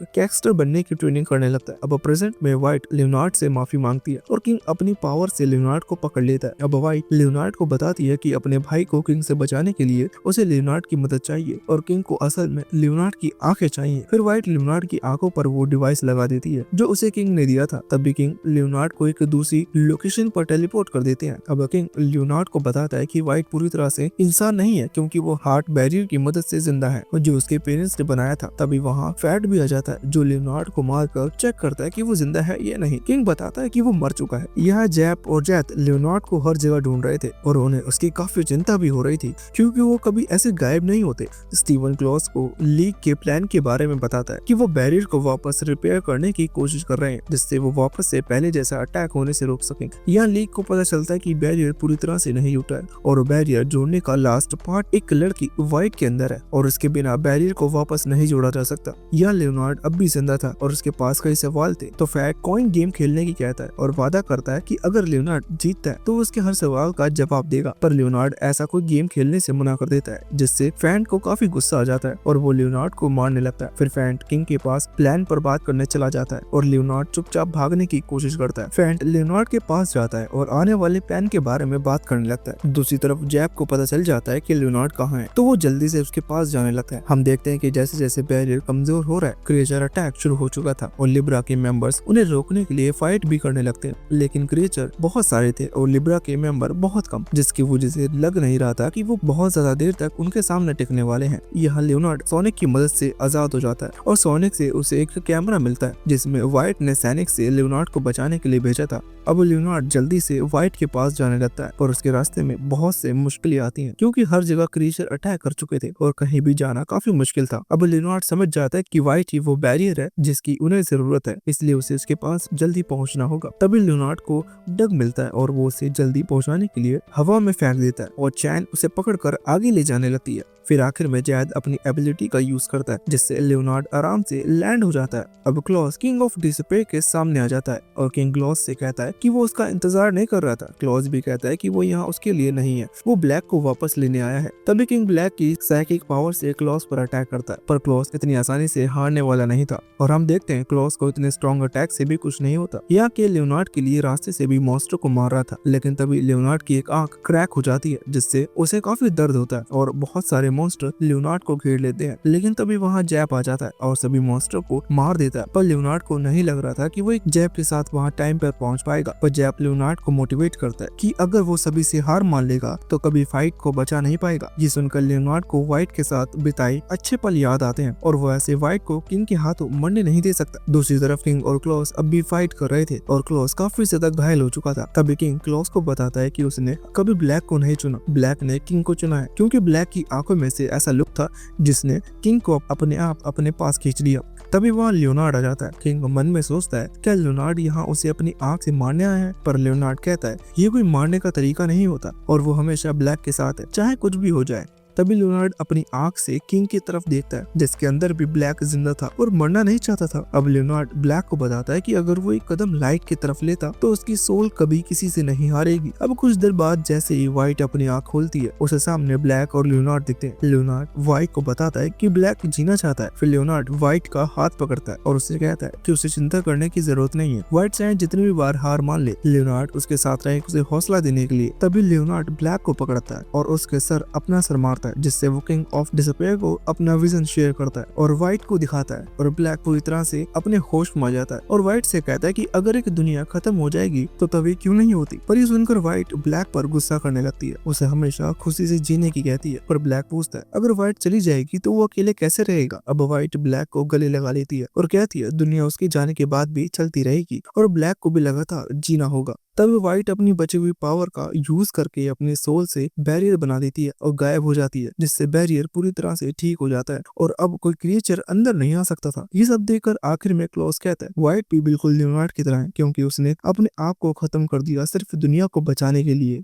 गैंगस्टर बनने की ट्रेनिंग करने लगता है। अब प्रेजेंट में व्हाइट लियोनार्ड से माफी मांगती है और किंग अपनी पावर से लियोनार्ड को पकड़ लेता है। अब व्हाइट लियोनार्ड को बताती है कि अपने भाई को किंग से बचाने के लिए उसे लियोनार्ड की मदद चाहिए और किंग को असल में लियोनार्ड की आंखें चाहिए। फिर व्हाइट लियोनार्ड की आंखों पर वो डिवाइस लगा देती है जो उसे किंग ने दिया था। तभी किंग लियोनार्ड को एक दूसरी लोकेशन पर टेलीपोर्ट कर देते हैं। अब किंग लियोनार्ड को बताता है कि व्हाइट पूरी तरह से इंसान नहीं है, क्योंकि वो हार्ट बैरियर की मदद से जिंदा है और जो उसके पेरेंट्स ने बनाया था। तभी वहाँ फैट भी आ जाता है जो लियोनार्ड को मारकर चेक करता है कि वो जिंदा है या नहीं। किंग बताता है कि वो मर चुका है। यह जैप और जैत लियोनार्ड को हर जगह ढूंढ रहे थे और उन्हें उसकी काफी चिंता भी हो रही थी, क्योंकि वो कभी ऐसे गायब नहीं होते। स्टीवन क्लॉस को लीग के प्लान के बारे में बताता है कि वो बैरियर को वापस रिपेयर करने की कोशिश कर रहे हैं, जिससे वो वापस से पहले जैसा अटैक होने से रोक सकें। यहाँ लीग को पता चलता है कि बैरियर पूरी तरह से नहीं उठा है और बैरियर जोड़ने का लास्ट पार्ट एक लड़की व्हाइट के अंदर है और उसके बिना बैरियर को वापस नहीं जोड़ा जा सकता। यहाँ लियोनार्ड अब भी जिंदा था और उसके पास कई सवाल थे, तो फैट कॉइन गेम खेलने की कहता है और वादा करता है कि अगर लियोनार्ड जीतता है तो उसके हर सवाल का जवाब देगा। पर लियोनार्ड ऐसा कोई गेम खेलने से मना कर देता है, जिससे फैंट को काफी गुस्सा आ जाता है और वो लियोनार्ड को मारने लगता है। फिर फैंट किंग के पास प्लान पर बात करने चला जाता है और लियोनार्ड चुपचाप भागने की कोशिश करता है। फैंट लियोनार्ड के पास जाता है और आने वाले प्लान के बारे में बात करने लगता है। दूसरी तरफ जैप को पता चल जाता है कि लियोनार्ड कहाँ है, तो वो जल्दी से उसके पास जाने लगता है। हम देखते हैं कि जैसे जैसे बैरियर कमजोर हो रहा है, क्रिएचर अटैक शुरू हो चुका था और लिब्रा के मेंबर्स उन्हें रोकने के लिए फाइट भी करने लगते हैं। लेकिन क्रिएचर बहुत सारे थे और लिब्रा के मेंबर बहुत कम, जिसकी वजह से लग नहीं रहा था कि वो बहुत ज्यादा देर तक उनके सामने टिकने वाले हैं। यहाँ लियोनार्ड सोनिक की मदद से आजाद हो जाता है और सोनिक से उसे एक कैमरा मिलता है जिसमें व्हाइट ने सैनिक से लियोनार्ड को बचाने के लिए भेजा था। अब लियोनार्ड जल्दी से व्हाइट के पास जाने लगता है और उसके रास्ते में बहुत से मुश्किलें आती हैं, क्योंकि हर जगह क्रीचर अटैक कर चुके थे और कहीं भी जाना काफी मुश्किल था। अब लियोनार्ड समझ जाता है कि व्हाइट ही वो बैरियर है जिसकी उन्हें जरूरत है, इसलिए उसे उसके पास जल्दी पहुंचना होगा। तभी लियोनार्ड को डग मिलता है और वो उसे जल्दी पहुंचाने के लिए हवा में फेंक देता है और चैन उसे पकड़कर आगे ले जाने लगती है। फिर आखिर में जैद अपनी एबिलिटी का यूज करता है, जिससे लियोनार्ड आराम से लैंड हो जाता है। अब क्लॉस किंग ऑफ डिसपेयर के सामने आ जाता है और किंग क्लॉस से कहता है कि वो उसका इंतजार नहीं कर रहा था। क्लॉस भी कहता है कि वो यहाँ उसके लिए नहीं है, वो ब्लैक को वापस लेने आया है। तभी किंग ब्लैक की साइकिक पावर से क्लॉस पर अटैक करता है, पर क्लॉस इतनी आसानी से हारने वाला नहीं था और हम देखते हैं क्लॉस को इतने स्ट्रॉन्ग अटैक से भी कुछ नहीं होता। यहाँ के लियोनार्ड के लिए रास्ते से भी मॉन्स्टर को मार रहा था, लेकिन तभी लियोनार्ड की एक आंख क्रैक हो जाती है, जिससे उसे काफी दर्द होता है और बहुत सारे मॉन्स्टर लियोनार्ड को घेर लेते हैं। लेकिन तभी वहाँ जैप आ जाता है और सभी मॉन्स्टर को मार देता है। पर लियोनार्ड को नहीं लग रहा था कि वो एक जैप के साथ वहाँ टाइम पर पहुँच पाएगा। पर जैप लियोनार्ड को मोटिवेट करता है कि अगर वो सभी से हार मान लेगा तो कभी फाइट को बचा नहीं पाएगा। ये सुनकर लियोनार्ड को व्हाइट के साथ बिताए अच्छे पल याद आते हैं और वो ऐसे व्हाइट को किंग के हाथों मरने नहीं दे सकता। दूसरी तरफ किंग और क्लॉस अब भी फाइट कर रहे थे और क्लॉस काफी ज्यादा घायल हो चुका था। तभी किंग क्लॉस को बताता है कि उसने कभी ब्लैक को नहीं चुना, ब्लैक ने किंग को चुना है, क्योंकि ब्लैक की आंखों में से ऐसा लुक था जिसने किंग को अपने आप अपने पास खींच लिया। तभी वहाँ लियोनार्ड आ जाता है। किंग मन में सोचता है क्या लियोनार्ड यहाँ उसे अपनी आंख से मारने आया है, पर लियोनार्ड कहता है ये कोई मारने का तरीका नहीं होता और वो हमेशा ब्लैक के साथ है, चाहे कुछ भी हो जाए। तभी लियोनार्ड अपनी आंख से किंग की तरफ देखता है, जिसके अंदर भी ब्लैक जिंदा था और मरना नहीं चाहता था। अब लियोनार्ड ब्लैक को बताता है कि अगर वो एक कदम लाइट की तरफ लेता तो उसकी सोल कभी किसी से नहीं हारेगी। अब कुछ देर बाद जैसे ही व्हाइट अपनी आंख खोलती है, उसके सामने ब्लैक और लियोनार्ड दिखते हैं। लियोनार्ड व्हाइट को बताता है कि ब्लैक जीना चाहता है। फिर लियोनार्ड व्हाइट का हाथ पकड़ता है और उससे कहता है कि उसे चिंता करने की जरूरत नहीं है, व्हाइट चाहे जितनी भी बार हार मान ले, लियोनार्ड उसके साथ रहे उसे हौसला देने के लिए। तभी लियोनार्ड ब्लैक को पकड़ता है और उसके सर अपना सर मारता करता है, जिससे वो किंग ऑफ डिसपेयर को अपना विजन शेयर करता है और व्हाइट को दिखाता है और ब्लैक पूरी तरह से अपने होश में आ जाता है और व्हाइट से कहता है कि अगर एक दुनिया खत्म हो जाएगी तो तभी क्यों नहीं होती। पर ये सुनकर व्हाइट ब्लैक पर गुस्सा करने लगती है, उसे हमेशा खुशी से जीने की कहती है। पर ब्लैक पूछता है अगर व्हाइट चली जाएगी तो वो अकेले कैसे रहेगा। अब व्हाइट ब्लैक को गले लगा लेती है और कहती है दुनिया उसके जाने के बाद भी चलती रहेगी और ब्लैक को भी लगातार जीना होगा। तब व्हाइट अपनी बची हुई पावर का यूज करके अपने सोल से बैरियर बना देती है और गायब हो जाती है, जिससे बैरियर पूरी तरह से ठीक हो जाता है और अब कोई क्रिएचर अंदर नहीं आ सकता था। ये सब देखकर आखिर में क्लॉस कहता है व्हाइट भी बिल्कुल लियोनार्ड की तरह है, क्योंकि उसने अपने आप को खत्म कर दिया सिर्फ दुनिया को बचाने के लिए।